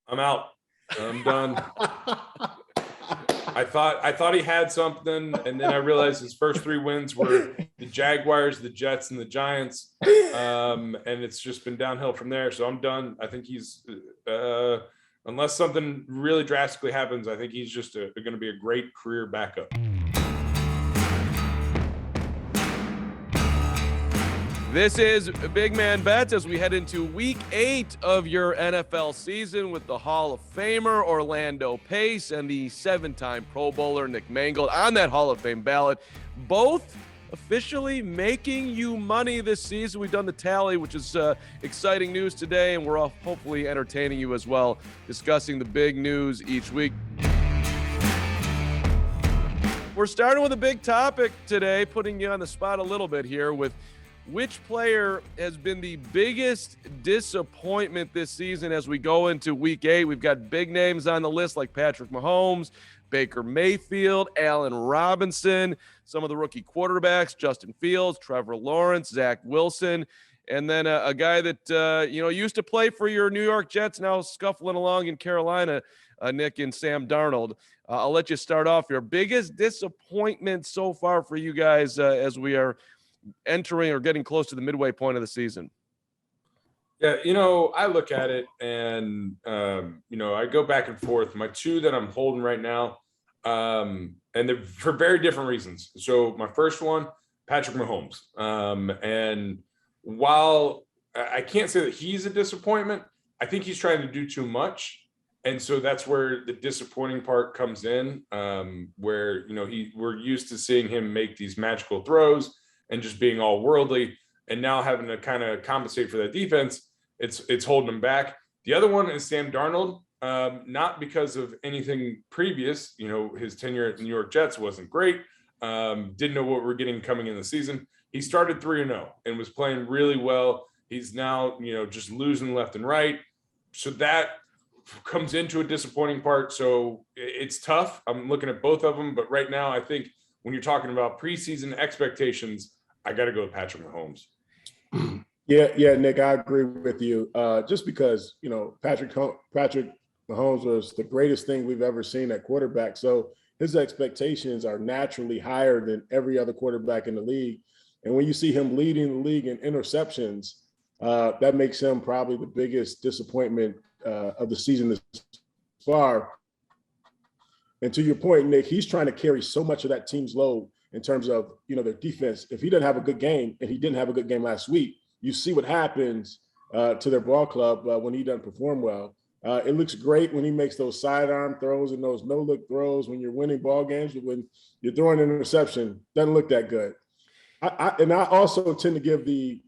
I'm out. I'm done. I thought he had something, and then I realized his first 3 wins were the Jaguars, the Jets, and the Giants. And it's just been downhill from there. So I'm done. I think he's unless something really drastically happens, I think he's just going to be a great career backup. This is Big Man Bets as we head into week 8 of your NFL season with the Hall of Famer Orlando Pace and the 7-time Pro Bowler Nick Mangold on that Hall of Fame ballot. Both officially making you money this season. We've done the tally, which is exciting news today, and we're hopefully entertaining you as well, discussing the big news each week. We're starting with a big topic today, putting you on the spot a little bit here with which player has been the biggest disappointment this season as we go into week 8. We've got big names on the list like Patrick Mahomes, Baker Mayfield, Allen Robinson, some of the rookie quarterbacks, Justin Fields, Trevor Lawrence, Zach Wilson, and then a guy that used to play for your New York Jets, now scuffling along in Carolina, Nick, and Sam Darnold. I'll let you start off your biggest disappointment so far for you guys as we are entering or getting close to the midway point of the season. Yeah, I look at it and, I go back and forth. My 2 that I'm holding right now, and they're for very different reasons. So my first one, Patrick Mahomes. And while I can't say that he's a disappointment, I think he's trying to do too much. And so that's where the disappointing part comes in, where, we're used to seeing him make these magical throws and just being all worldly, and now having to kind of compensate for that defense, it's holding him back. The other one is Sam Darnold, not because of anything previous. His tenure at the New York Jets wasn't great. Didn't know what we're getting coming in the season. He started 3-0 and was playing really well. He's now, just losing left and right. So that comes into a disappointing part. So it's tough. I'm looking at both of them, but right now I think when you're talking about preseason expectations, I got to go with Patrick Mahomes. Yeah, Nick, I agree with you. Just because, Patrick Mahomes was the greatest thing we've ever seen at quarterback. So his expectations are naturally higher than every other quarterback in the league. And when you see him leading the league in interceptions, that makes him probably the biggest disappointment of the season this far. And to your point, Nick, he's trying to carry so much of that team's load in terms of, their defense. If he doesn't have a good game, and he didn't have a good game last week, you see what happens to their ball club when he doesn't perform well. It looks great when he makes those sidearm throws and those no-look throws when you're winning ball games, but when you're throwing an interception, doesn't look that good. I also tend to give the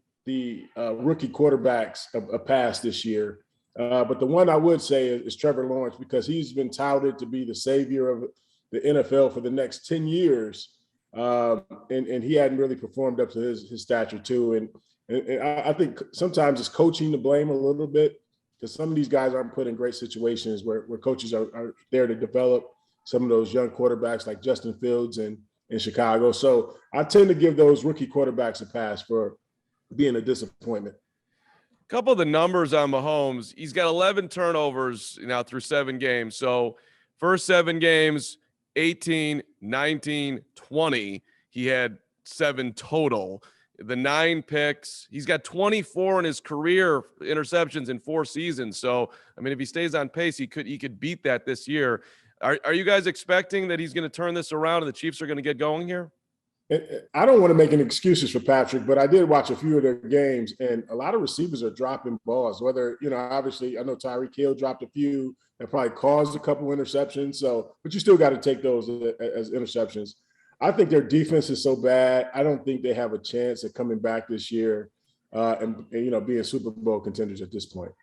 rookie quarterbacks a pass this year. But the one I would say is Trevor Lawrence, because he's been touted to be the savior of the NFL for the next 10 years. And he hadn't really performed up to his stature too. And I think sometimes it's coaching to blame a little bit, because some of these guys aren't put in great situations where coaches are there to develop some of those young quarterbacks like Justin Fields in Chicago. So I tend to give those rookie quarterbacks a pass for being a disappointment. A couple of the numbers on Mahomes, he's got 11 turnovers now through 7 games. So first 7 games, 18, 19, 20, he had 7 total. The 9 picks, he's got 24 in his career interceptions in 4 seasons. So, I mean, if he stays on pace, he could beat that this year. Are you guys expecting that he's going to turn this around and the Chiefs are going to get going here? I don't want to make any excuses for Patrick, but I did watch a few of their games, and a lot of receivers are dropping balls. Whether, obviously, I know Tyreek Hill dropped a few that probably caused a couple interceptions. So, but you still got to take those as interceptions. I think their defense is so bad. I don't think they have a chance at coming back this year and being Super Bowl contenders at this point.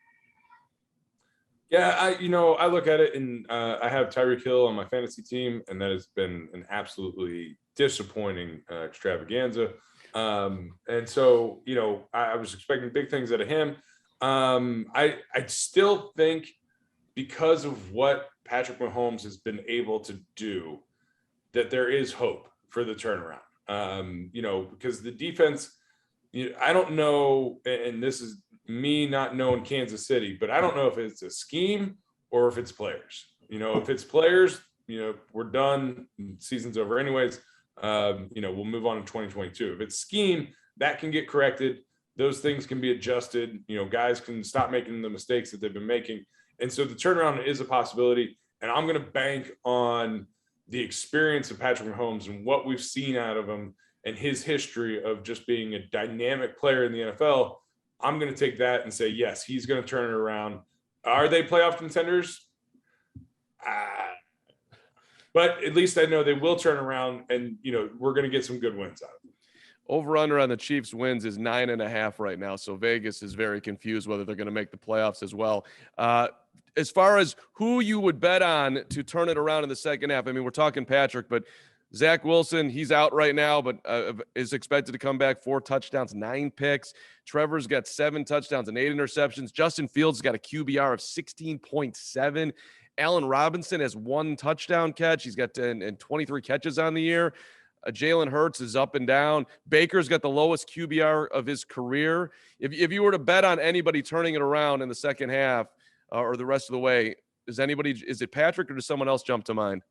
Yeah, I look at it and I have Tyreek Hill on my fantasy team, and that has been an absolutely disappointing extravaganza. And so, I was expecting big things out of him. I still think because of what Patrick Mahomes has been able to do, that there is hope for the turnaround. Because the defense, I don't know, and this is me not knowing Kansas City, but I don't know if it's a scheme or if it's players. If it's players, we're done. Season's over anyways. We'll move on to 2022. If it's scheme, that can get corrected. Those things can be adjusted. Guys can stop making the mistakes that they've been making. And so the turnaround is a possibility. And I'm going to bank on the experience of Patrick Mahomes and what we've seen out of him and his history of just being a dynamic player in the NFL. I'm going to take that and say, yes, he's going to turn it around. Are they playoff contenders? But at least I know they will turn around, and we're going to get some good wins out of it. Over under on the Chiefs wins is 9.5 right now. So Vegas is very confused whether they're going to make the playoffs as well. As far as who you would bet on to turn it around in the second half, I mean, we're talking Patrick, but Zach Wilson, he's out right now, but is expected to come back. 4 touchdowns, 9 picks. Trevor's got 7 touchdowns and 8 interceptions. Justin Fields got a QBR of 16.7. Allen Robinson has 1 touchdown catch. He's got 10 and 23 catches on the year. Jalen Hurts is up and down. Baker's got the lowest QBR of his career. If you were to bet on anybody turning it around in the second half or the rest of the way, is it Patrick or does someone else jump to mind?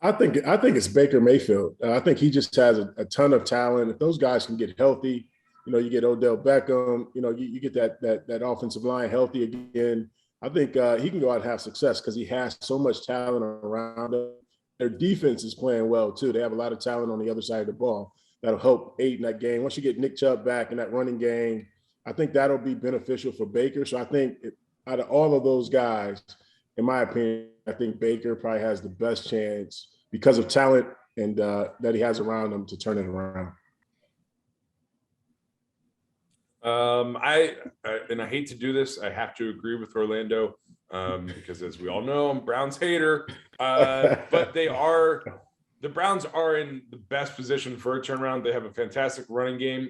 I think it's Baker Mayfield. I think he just has a ton of talent. If those guys can get healthy, you get Odell Beckham, you get that offensive line healthy again. I think he can go out and have success because he has so much talent around him. Their defense is playing well too. They have a lot of talent on the other side of the ball that'll help aid in that game. Once you get Nick Chubb back in that running game, I think that'll be beneficial for Baker. So I think out of all of those guys, in my opinion, I think Baker probably has the best chance because of talent and that he has around him to turn it around. I hate to do this. I have to agree with Orlando because, as we all know, I'm Browns hater. But the Browns are in the best position for a turnaround. They have a fantastic running game.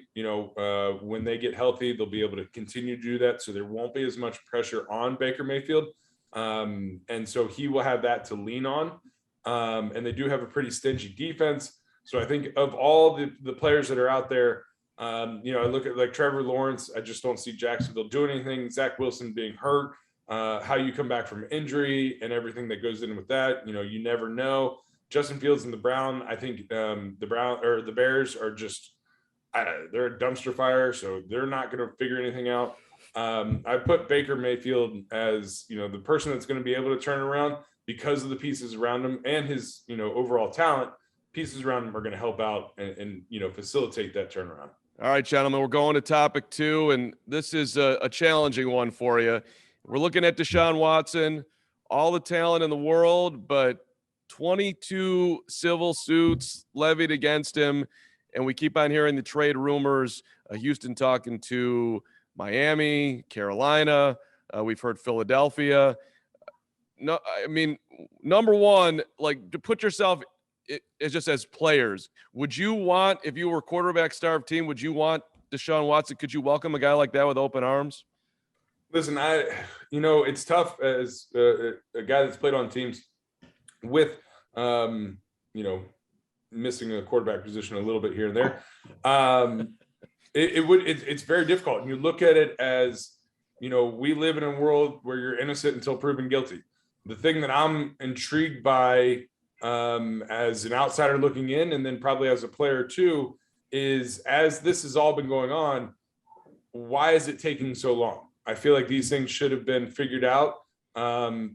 When they get healthy, they'll be able to continue to do that. So there won't be as much pressure on Baker Mayfield. And so he will have that to lean on. And they do have a pretty stingy defense. So I think of all the players that are out there, I look at like Trevor Lawrence. I just don't see Jacksonville doing anything. Zach Wilson being hurt, how you come back from injury and everything that goes in with that. You never know. Justin Fields and I think the Bears are just, they're a dumpster fire. So they're not going to figure anything out. I put Baker Mayfield as, the person that's going to be able to turn around because of the pieces around him and his, overall talent. Pieces around him are going to help out and facilitate that turnaround. All right, gentlemen, we're going to topic 2, and this is a challenging one for you. We're looking at Deshaun Watson, all the talent in the world, but 22 civil suits levied against him, and we keep on hearing the trade rumors. Houston talking to Miami, Carolina. We've heard Philadelphia. No, I mean, number one, like, to put yourself it's just as players, would you want, if you were a quarterback starved team, would you want Deshaun Watson? Could you welcome a guy like that with open arms? Listen, it's tough as a guy that's played on teams with, missing a quarterback position a little bit here and there. It's very difficult. And you look at it as, we live in a world where you're innocent until proven guilty. The thing that I'm intrigued by, as an outsider looking in, and then probably as a player too, is as this has all been going on, why is it taking so long? I feel like these things should have been figured out,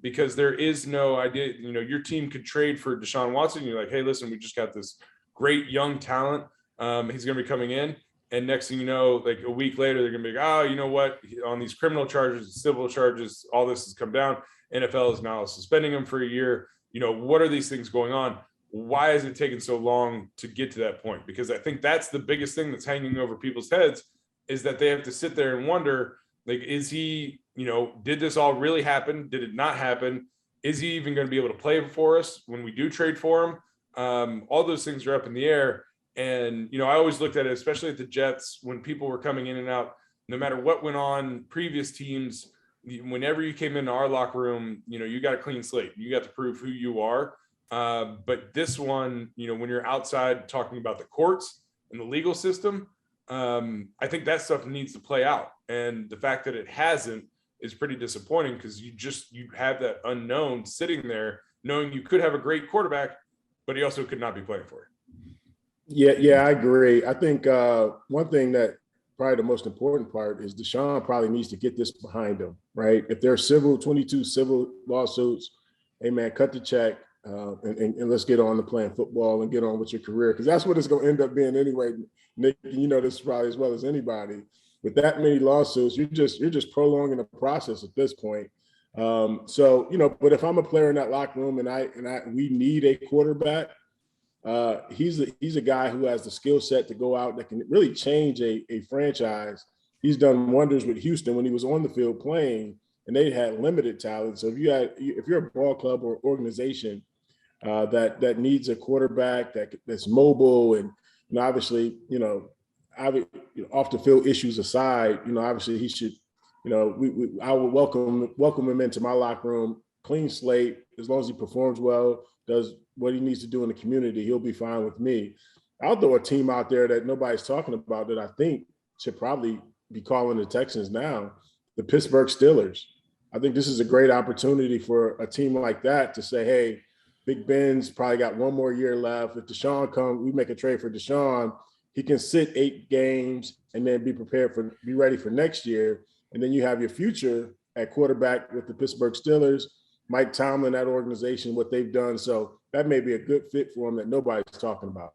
because there is no idea. Your team could trade for Deshaun Watson. You're like, hey, listen, we just got this great young talent. He's going to be coming in. And next thing you know, like a week later, they're going to be like, oh, you know what? On these criminal charges, civil charges, all this has come down. NFL is now suspending him for a year. What are these things going on? Why is it taking so long to get to that point? Because I think that's the biggest thing that's hanging over people's heads, is that they have to sit there and wonder, like, is he, did this all really happen? Did it not happen? Is he even going to be able to play for us when we do trade for him? All those things are up in the air. And, I always looked at it, especially at the Jets, when people were coming in and out, no matter what went on, previous teams, whenever you came into our locker room, you got a clean slate. You got to prove who you are. But this one, when you're outside talking about the courts and the legal system, I think that stuff needs to play out. And the fact that it hasn't is pretty disappointing because you have that unknown sitting there, knowing you could have a great quarterback, but he also could not be playing for it. Yeah, I agree. I think one thing that probably the most important part is Deshaun probably needs to get this behind him, right? If there are 22 civil lawsuits, hey man, cut the check and let's get on to playing football and get on with your career, because that's what it's going to end up being anyway. Nick, you know this probably as well as anybody. With that many lawsuits, you're just prolonging the process at this point. So but if I'm a player in that locker room and we need a quarterback, he's a guy who has the skill set to go out that can really change a franchise. He's done wonders with Houston when he was on the field playing, and they had limited talent. So if you're a ball club or organization that needs a quarterback that's mobile and obviously off the field issues aside, obviously he should, I would welcome him into my locker room, clean slate, as long as he performs well, does what he needs to do in the community, he'll be fine with me. I'll throw a team out there that nobody's talking about that I think should probably be calling the Texans now, the Pittsburgh Steelers. I think this is a great opportunity for a team like that to say, hey, Big Ben's probably got one more year left. If Deshaun comes, we make a trade for Deshaun, he can sit 8 games and then be ready for next year. And then you have your future at quarterback with the Pittsburgh Steelers, Mike Tomlin, that organization, what they've done. So that may be a good fit for him that nobody's talking about.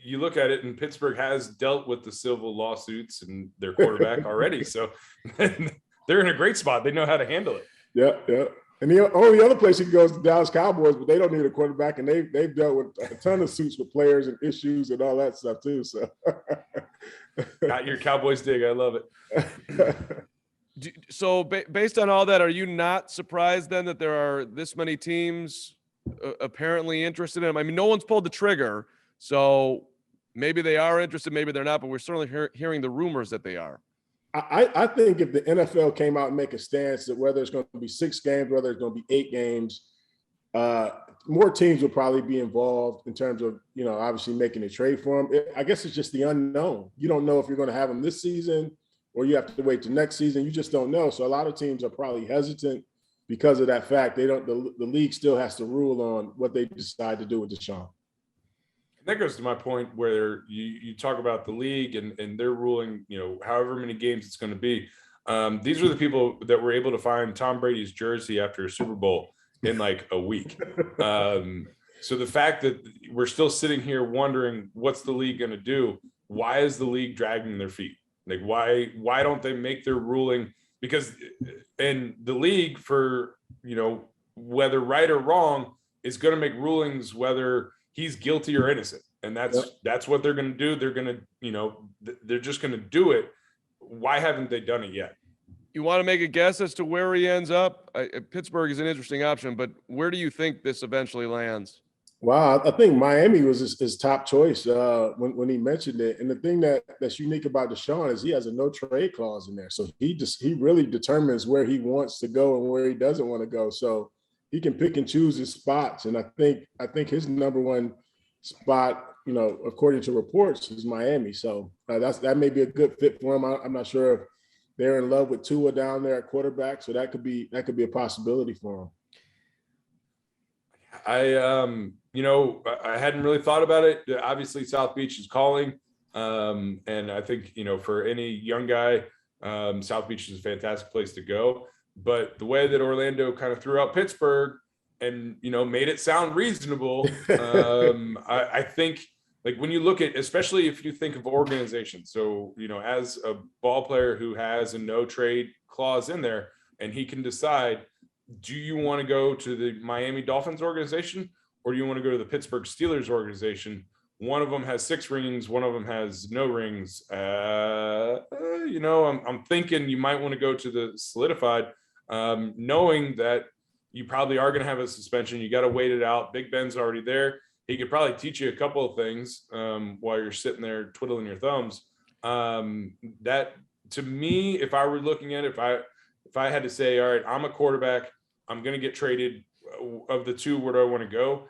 You look at it, and Pittsburgh has dealt with the civil lawsuits and their quarterback already. So they're in a great spot. They know how to handle it. Yeah. And the only other place he can go is the Dallas Cowboys, but they don't need a quarterback, and they've dealt with a ton of suits with players and issues and all that stuff too. So got your Cowboys dig. I love it. So based on all that, are you not surprised then that there are this many teams apparently interested in him? I mean, no one's pulled the trigger, so maybe they are interested, maybe they're not, but we're certainly hearing the rumors that they are. I think if the NFL came out and make a stance that whether it's going to be 6 games, whether it's going to be 8 games, more teams will probably be involved in terms of, obviously making a trade for him. I guess it's just the unknown. You don't know if you're going to have him this season or you have to wait till next season. You just don't know. So a lot of teams are probably hesitant because of that fact. The league still has to rule on what they decide to do with Deshaun. That goes to my point where you talk about the league and they're ruling, however many games it's going to be. These are the people that were able to find Tom Brady's jersey after a Super Bowl in like a week. So the fact that we're still sitting here wondering what's the league going to do? Why is the league dragging their feet? Like why don't they make their ruling? Because in the league, for whether right or wrong, is going to make rulings whether he's guilty or innocent. And that's what they're going to do. They're going to, they're just going to do it. Why haven't they done it yet? You want to make a guess as to where he ends up? Pittsburgh is an interesting option, but where do you think this eventually lands? Wow, I think Miami was his top choice when he mentioned it. And the thing that's unique about Deshaun is he has a no trade clause in there. So he really determines where he wants to go and where he doesn't want to go. So he can pick and choose his spots. And I think his number one spot, according to reports, is Miami. So that may be a good fit for him. I'm not sure if they're in love with Tua down there at quarterback. So that could be a possibility for him. I hadn't really thought about it. Obviously, South Beach is calling. And I think, for any young guy, South Beach is a fantastic place to go. But the way that Orlando kind of threw out Pittsburgh and, made it sound reasonable, I think, like, when you look at, especially if you think of organizations, so, as a ball player who has a no trade clause in there, and he can decide, do you want to go to the Miami Dolphins organization or do you want to go to the Pittsburgh Steelers organization? One of them has 6 rings. One of them has no rings. I'm thinking you might want to go to the solidified, knowing that you probably are going to have a suspension. You got to wait it out. Big Ben's already there. He could probably teach you a couple of things while you're sitting there twiddling your thumbs. That, to me, if I were looking at it, if I had to say, all right, I'm a quarterback, I'm going to get traded. Of the two, where do I want to go?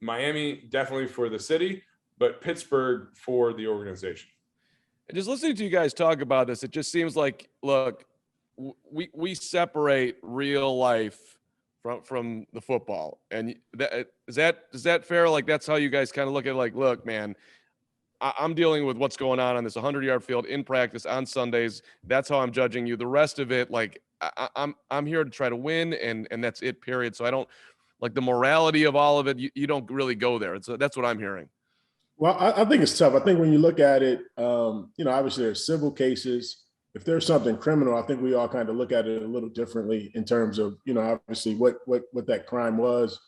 Miami, definitely for the city, but Pittsburgh for the organization. And just listening to you guys talk about this, it just seems like, look, we separate real life from the football, and is that fair? Like, that's how you guys kind of look at it, like, look, man, I'm dealing with what's going on this 100-yard field in practice on Sundays. That's how I'm judging you. The rest of it, like, I'm here to try to win, and that's it, period. So I don't like the morality of all of it. You don't really go there. So that's what I'm hearing. Well, I think it's tough. I think when you look at it, obviously there's civil cases. If there's something criminal, I think we all kind of look at it a little differently in terms of, obviously what that crime was.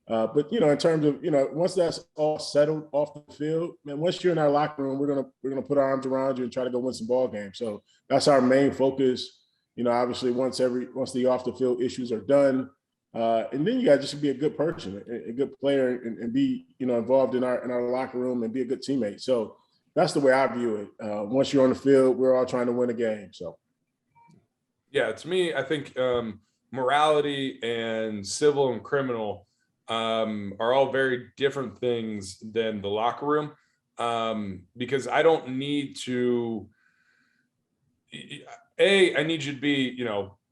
But in terms of, once that's all settled off the field, man, once you're in our locker room, we're gonna put our arms around you and try to go win some ball games. So that's our main focus. Obviously once the off the field issues are done, and then you got to just be a good person, a good player, and be involved in our locker room and be a good teammate. So that's the way I view it. Once you're on the field, we're all trying to win a game. So yeah, to me, I think morality and civil and criminal are all very different things than the locker room, because I don't need to. I need you to be,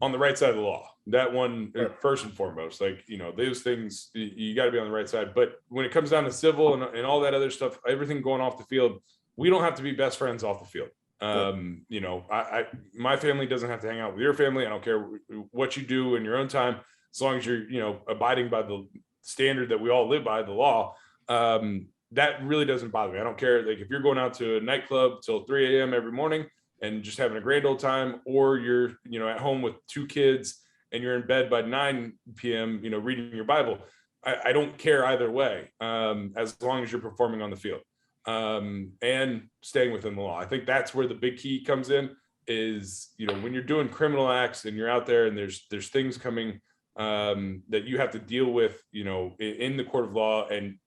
on the right side of the law. That one, first and foremost, like, those things, you got to be on the right side. But when it comes down to civil and all that other stuff, everything going off the field, we don't have to be best friends off the field. My family doesn't have to hang out with your family. I don't care what you do in your own time, as long as you're, abiding by the standard that we all live by, the law. That really doesn't bother me. I don't care. Like, if you're going out to a nightclub till 3 a.m. every morning and just having a grand old time, or you're, at home with 2 kids and you're in bed by 9 p.m., reading your Bible, I don't care either way, as long as you're performing on the field, and staying within the law. I think that's where the big key comes in is, when you're doing criminal acts and you're out there and there's things coming that you have to deal with, in the court of law, and,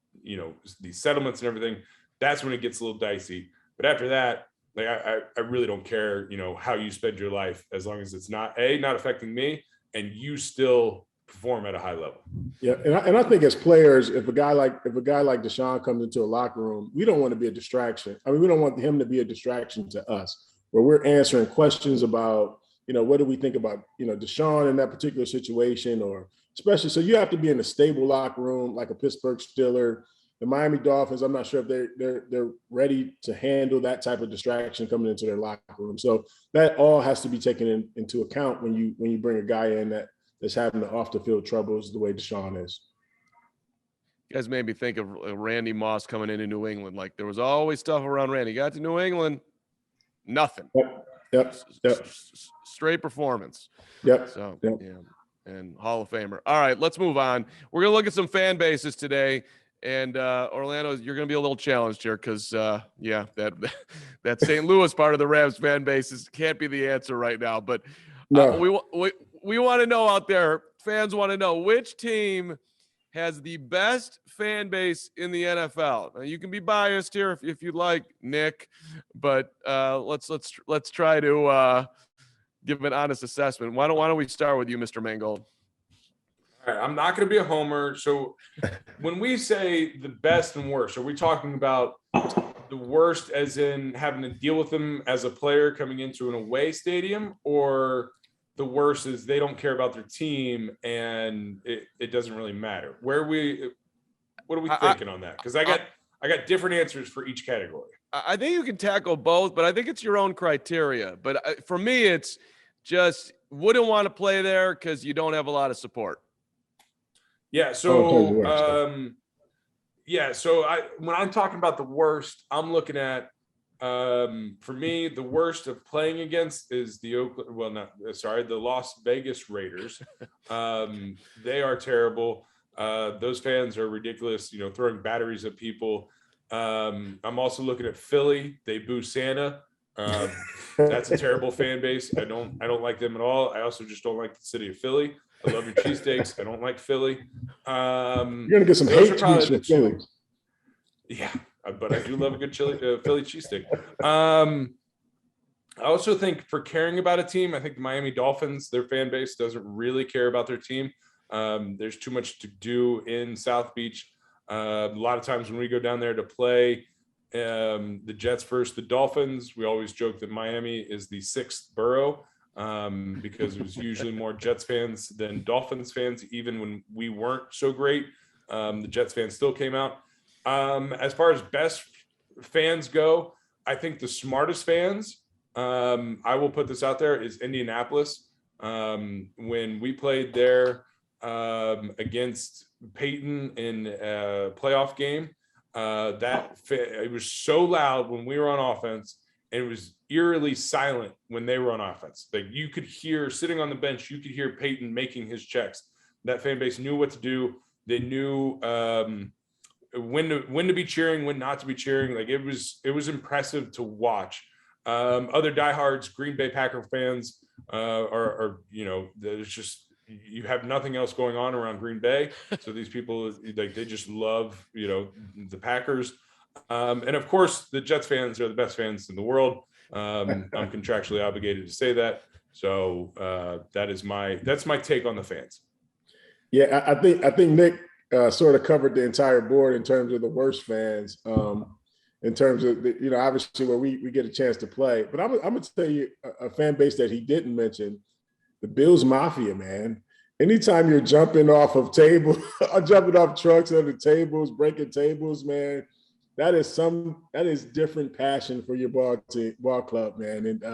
these settlements and everything, that's when it gets a little dicey. But after that, like, I really don't care, how you spend your life, as long as it's not affecting me and you still perform at a high level. Yeah, and I think as players, if a guy like Deshaun comes into a locker room, we don't want to be a distraction. I mean, we don't want him to be a distraction to us, where we're answering questions about, what do we think about, Deshaun in that particular situation, or especially, so you have to be in a stable locker room, like a Pittsburgh Steeler. The Miami Dolphins, I'm not sure if they're ready to handle that type of distraction coming into their locker room. So that all has to be taken into account when you bring a guy in that's having the off the field troubles the way Deshaun is. You guys made me think of Randy Moss coming into New England. Like, there was always stuff around Randy. Got to New England, nothing. Yep. Straight performance. Yep. So yeah, and Hall of Famer. All right, let's move on. We're gonna look at some fan bases today. And Orlando, you're going to be a little challenged here because, that St. Louis part of the Rams fan base can't be the answer right now. But no. we want to know out there, fans want to know, which team has the best fan base in the NFL? Now, you can be biased here if you'd like, Nick, but let's try to give an honest assessment. Why don't we start with you, Mr. Mangold? All right, I'm not going to be a homer. So when we say the best and worst, are we talking about the worst as in having to deal with them as a player coming into an away stadium, or the worst is they don't care about their team and it doesn't really matter? What are we thinking on that? Because I got different answers for each category. I think you can tackle both, but I think it's your own criteria. But for me, it's just wouldn't want to play there because you don't have a lot of support. Yeah. So, when I'm talking about the worst, I'm looking at, for me, the worst of playing against is the Las Vegas Raiders. They are terrible. Those fans are ridiculous, throwing batteries at people. I'm also looking at Philly. They boo Santa. That's a terrible fan base. I don't like them at all. I also just don't like the city of Philly. I love your cheesesteaks. I don't like Philly. You're gonna get some hate tweets from Philly. Yeah, but I do love a good Philly cheesesteak. I also think for caring about a team, I think the Miami Dolphins, their fan base doesn't really care about their team. There's too much to do in South Beach. A lot of times when we go down there to play the Jets versus the Dolphins, we always joke that Miami is the 6th borough. because it was usually more Jets fans than Dolphins fans. Even when we weren't so great, the Jets fans still came out. As far as best fans go, I think the smartest fans, I will put this out there, is Indianapolis. When we played there against Peyton in a playoff game, it was so loud when we were on offense, and it was eerily silent when they were on offense. Like, you could hear, sitting on the bench, you could hear Peyton making his checks. That fan base knew what to do. They knew when to be cheering, when not to be cheering. Like, it was impressive to watch. Other diehards, Green Bay Packer fans, are there's just, you have nothing else going on around Green Bay, so these people, like, they just love the Packers, and of course the Jets fans are the best fans in the world. I'm contractually obligated to say that, so that's my take on the fans. Yeah, I think Nick sort of covered the entire board in terms of the worst fans. In terms of obviously where we get a chance to play, but I'm gonna tell you a fan base that he didn't mention. The Bills Mafia, man. Anytime you're jumping off of tables, jumping off trucks under tables, breaking tables, man, that is different passion for your ball club, man. And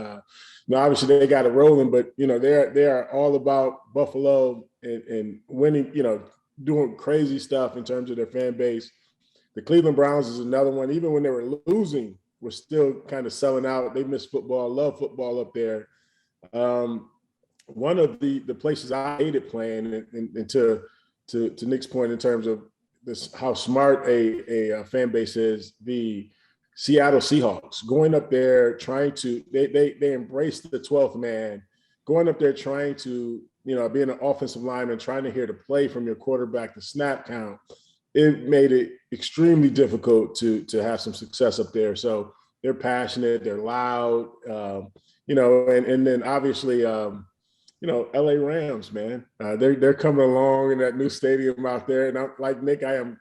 obviously they got it rolling, but they are all about Buffalo and winning, doing crazy stuff in terms of their fan base. The Cleveland Browns is another one. Even when they were losing, we're still kind of selling out. They miss football, love football up there. One of the places I hated playing, and to Nick's point in terms of this, how smart a fan base is, the Seattle Seahawks, going up there trying to, they embrace the 12th man, going up there trying to, being an offensive lineman, trying to hear the play from your quarterback, the snap count. It made it extremely difficult to have some success up there. So they're passionate, they're loud, and then obviously, LA Rams, man, they're coming along in that new stadium out there. And I'm like Nick, I am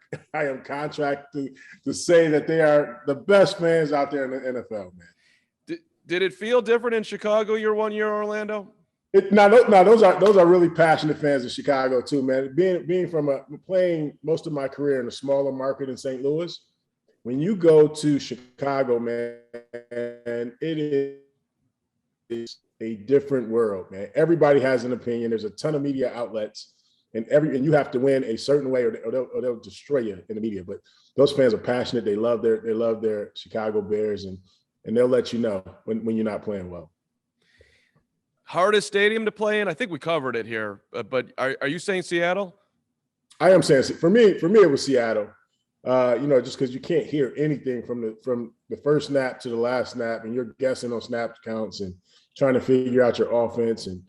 contracted to say that they are the best fans out there in the NFL, man. Did it feel different in Chicago your 1 year, Orlando? Those are really passionate fans of Chicago too, man. Being from playing most of my career in a smaller market in St. Louis, when you go to Chicago, man, it is a different world, man. Everybody has an opinion. There's a ton of media outlets, and you have to win a certain way, or they'll destroy you in the media. But those fans are passionate. They love their Chicago Bears, and they'll let you know when you're not playing well. Hardest stadium to play in? I think we covered it here, but are you saying Seattle? I am saying, for me it was Seattle. Just because you can't hear anything from the first snap to the last snap, and you're guessing on snap counts and trying to figure out your offense, and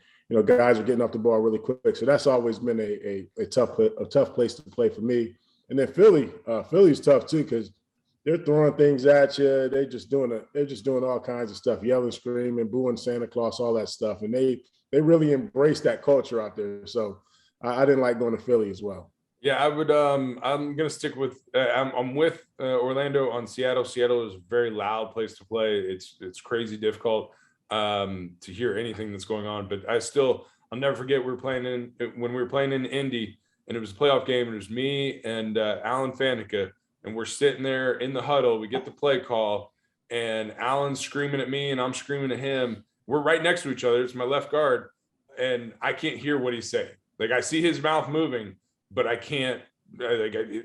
guys are getting off the ball really quick. So that's always been a tough place to play for me. And then Philly's tough too, because they're throwing things at you. They're just doing all kinds of stuff, yelling, screaming, booing Santa Claus, all that stuff. And they really embrace that culture out there. So I didn't like going to Philly as well. Yeah, I would. I'm gonna stick with. I'm with Orlando on Seattle. Seattle is a very loud place to play. It's crazy difficult to hear anything that's going on. But I'll never forget when we were playing in Indy, and it was a playoff game, and it was me and Alan Faneca. And we're sitting there in the huddle. We get the play call, and Alan's screaming at me, and I'm screaming at him. We're right next to each other. It's my left guard, and I can't hear what he's saying. Like, I see his mouth moving, but I can't.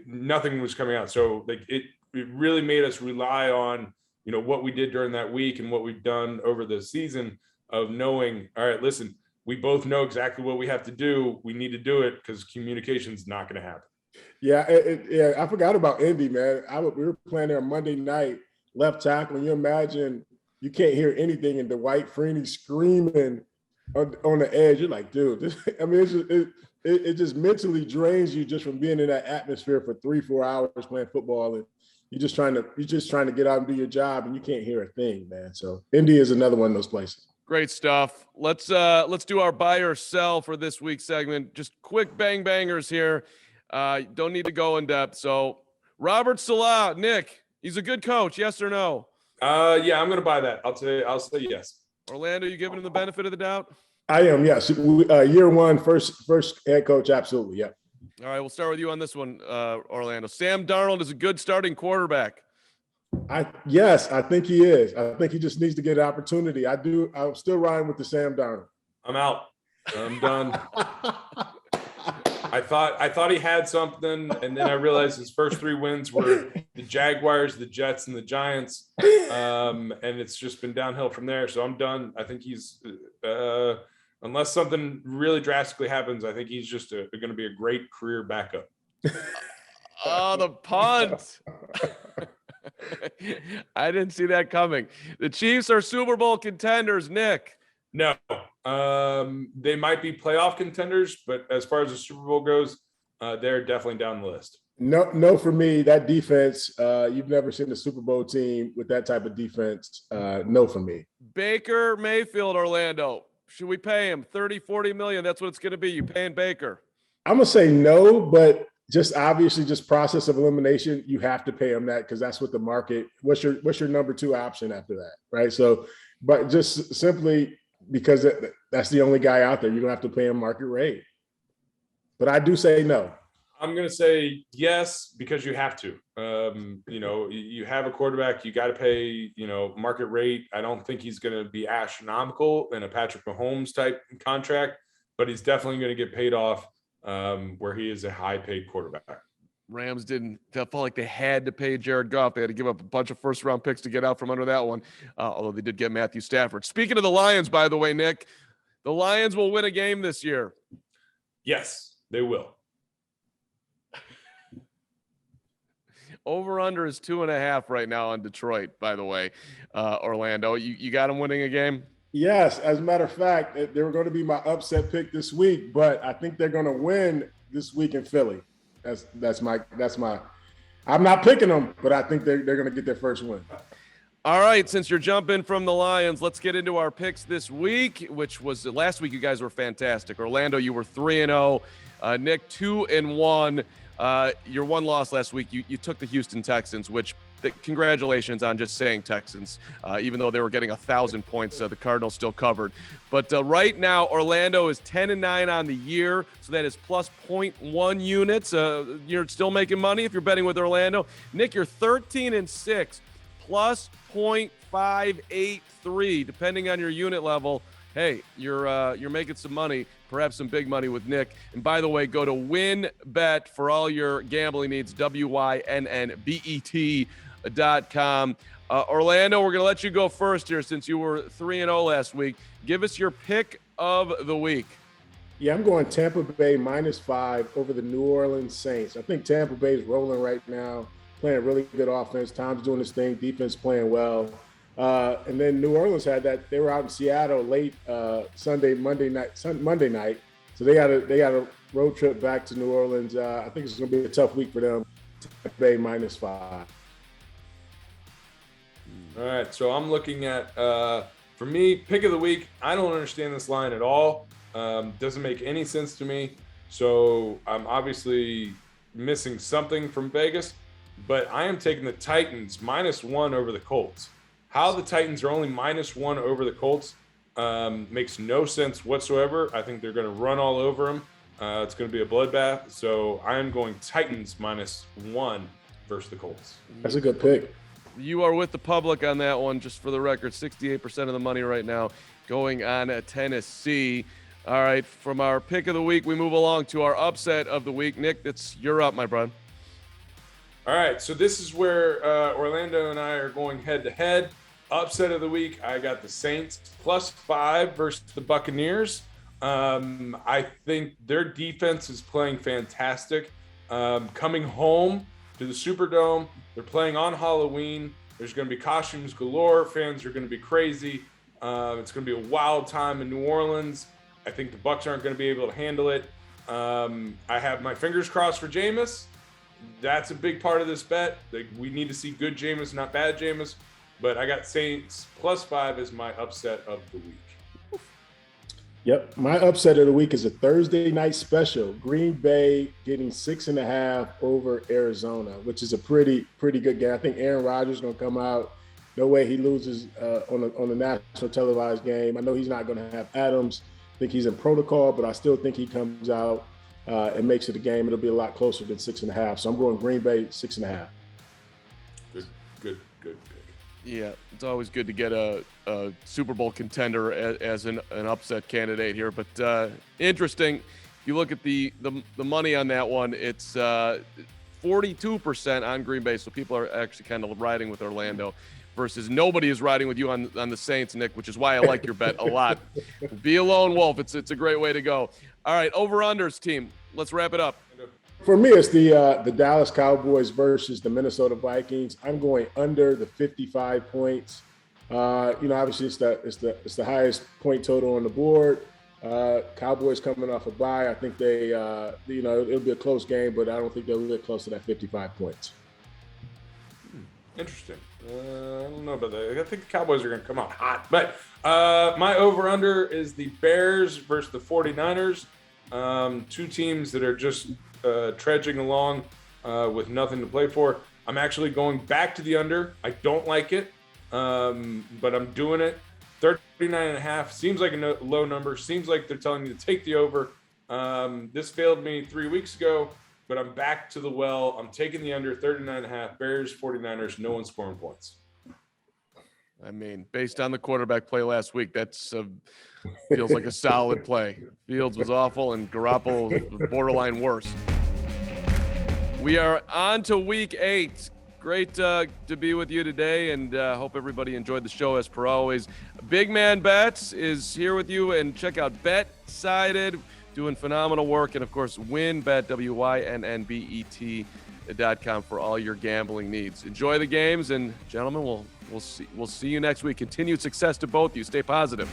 Nothing was coming out. So it really made us rely on what we did during that week and what we've done over the season of knowing. All right, listen, we both know exactly what we have to do. We need to do it because communication's not going to happen. Yeah, I forgot about Indy, man. We were playing there Monday night, left tackle. And you imagine you can't hear anything, and Dwight Freeney screaming on the edge. You're like, dude, it just mentally drains you just from being in that atmosphere for 3-4 hours playing football, and you're just trying to get out and do your job, and you can't hear a thing, man. So Indy is another one of those places. Great stuff. Let's do our buy or sell for this week's segment. Just quick bangers here. Don't need to go in depth. So Robert Saleh, Nick, he's a good coach. Yes or no? Yeah, I'm going to buy that. I'll say yes. Orlando, you giving him the benefit of the doubt? I am, yes. Year one, first head coach, absolutely, yeah. All right, we'll start with you on this one, Orlando. Sam Darnold is a good starting quarterback. Yes, I think he is. I think he just needs to get an opportunity. I'm still riding with the Sam Darnold. I'm out. I'm done. I thought he had something, and then I realized his first 3 wins were the Jaguars, the Jets, and the Giants. And it's just been downhill from there. So I'm done. I think he's unless something really drastically happens, I think he's just going to be a great career backup. Oh, the punt. I didn't see that coming. The Chiefs are Super Bowl contenders, Nick. No, they might be playoff contenders, but as far as the Super Bowl goes, they're definitely down the list. No, for me, that defense, you've never seen a Super Bowl team with that type of defense. No for me. Baker Mayfield, Orlando. Should we pay him 30, 40 million? That's what it's going to be. You paying Baker? I'm going to say no, but just obviously just process of elimination, you have to pay him that because that's what the market, what's your number 2 option after that, right? So, but just simply because that's the only guy out there, you're going to have to pay him market rate. But I do say no. I'm going to say yes because you have to. You have a quarterback, you got to pay, market rate. I don't think he's going to be astronomical in a Patrick Mahomes type contract, but he's definitely going to get paid off where he is a high paid quarterback. Rams didn't felt like they had to pay Jared Goff. They had to give up a bunch of first-round picks to get out from under that one, although they did get Matthew Stafford. Speaking of the Lions, by the way, Nick, the Lions will win a game this year. Yes, they will. Over-under is 2.5 right now on Detroit, by the way. Orlando, you got them winning a game? Yes, as a matter of fact, they were going to be my upset pick this week, but I think they're going to win this week in Philly. That's my. I'm not picking them, but I think they're going to get their first win. All right, since you're jumping from the Lions, let's get into our picks this week, which was last week. You guys were fantastic. Orlando, you were 3-0. Nick, 2-1. Your one loss last week, you took the Houston Texans, which congratulations on just saying Texans, even though they were getting 1,000 points, the Cardinals still covered. But right now, Orlando is 10-9 on the year, so that is plus 0.1 units. You're still making money if you're betting with Orlando. Nick, you're 13-6, plus 0.583, depending on your unit level. Hey, you're making some money, perhaps some big money with Nick. And by the way, go to WynnBET for all your gambling needs, WYNNBET.com. Orlando, we're going to let you go first here since you were 3-0 last week. Give us your pick of the week. Yeah, I'm going Tampa Bay -5 over the New Orleans Saints. I think Tampa Bay is rolling right now, playing really good offense. Tom's doing his thing, defense playing well. And then New Orleans had that. They were out in Seattle late Monday night. So they got a road trip back to New Orleans. I think it's going to be a tough week for them. Tampa Bay -5. All right, so I'm looking at for me, pick of the week. I don't understand this line at all. Doesn't make any sense to me. So I'm obviously missing something from Vegas, but I am taking the Titans -1 over the Colts. How the Titans are only -1 over the Colts makes no sense whatsoever. I think they're going to run all over them. It's going to be a bloodbath. So I am going Titans -1 versus the Colts. That's a good pick. You are with the public on that one, just for the record. 68% of the money right now going on at Tennessee. All right, from our pick of the week, we move along to our upset of the week. Nick, you're up, my bud. All right, so this is where Orlando and I are going head-to-head. Upset of the week, I got the Saints +5 versus the Buccaneers. I think their defense is playing fantastic. Coming home to the Superdome, they're playing on Halloween. There's going to be costumes galore. Fans are going to be crazy. It's going to be a wild time in New Orleans. I think the Bucs aren't going to be able to handle it. I have my fingers crossed for Jameis. That's a big part of this bet. We need to see good Jameis, not bad Jameis. But I got Saints +5 as my upset of the week. Yep. My upset of the week is a Thursday night special. Green Bay getting 6.5 over Arizona, which is a pretty good game. I think Aaron Rodgers is going to come out No way he loses on the national televised game. I know he's not going to have Adams. I think he's in protocol, but I still think he comes out and makes it a game. It'll be a lot closer than 6.5. So I'm going Green Bay 6.5. Good pick. Yeah, it's always good to get a Super Bowl contender as an upset candidate here. But interesting, if you look at the money on that one, it's 42% on Green Bay. So people are actually kind of riding with Orlando versus nobody is riding with you on the Saints, Nick, which is why I like your bet a lot. Be a lone wolf. It's a great way to go. All right, over-unders, team. Let's wrap it up. For me, it's the Dallas Cowboys versus the Minnesota Vikings. I'm going under the 55 points. Obviously it's the highest point total on the board. Cowboys coming off a bye. I think they, it'll be a close game, but I don't think they'll get close to that 55 points. Interesting. I don't know about that. I think the Cowboys are going to come out hot. But my over-under is the Bears versus the 49ers. Two teams that are just trudging along with nothing to play for. I'm actually going back to the under. I don't like it, but I'm doing it. 39.5 seems like a low number. Seems like they're telling me to take the over. This failed me 3 weeks ago, but I'm back to the well. I'm taking the under. 39.5. Bears, 49ers. No one scoring points. I mean, based on the quarterback play last week, that's feels like a solid play. Fields was awful, and Garoppolo was borderline worse. We are on to week 8. Great to be with you today, and hope everybody enjoyed the show as per always. Big Man Bets is here with you, and check out BetSided, doing phenomenal work, and of course, WynnBET, WYNNBET.com for all your gambling needs. Enjoy the games, and gentlemen, we'll see you next week. Continued success to both of you. Stay positive.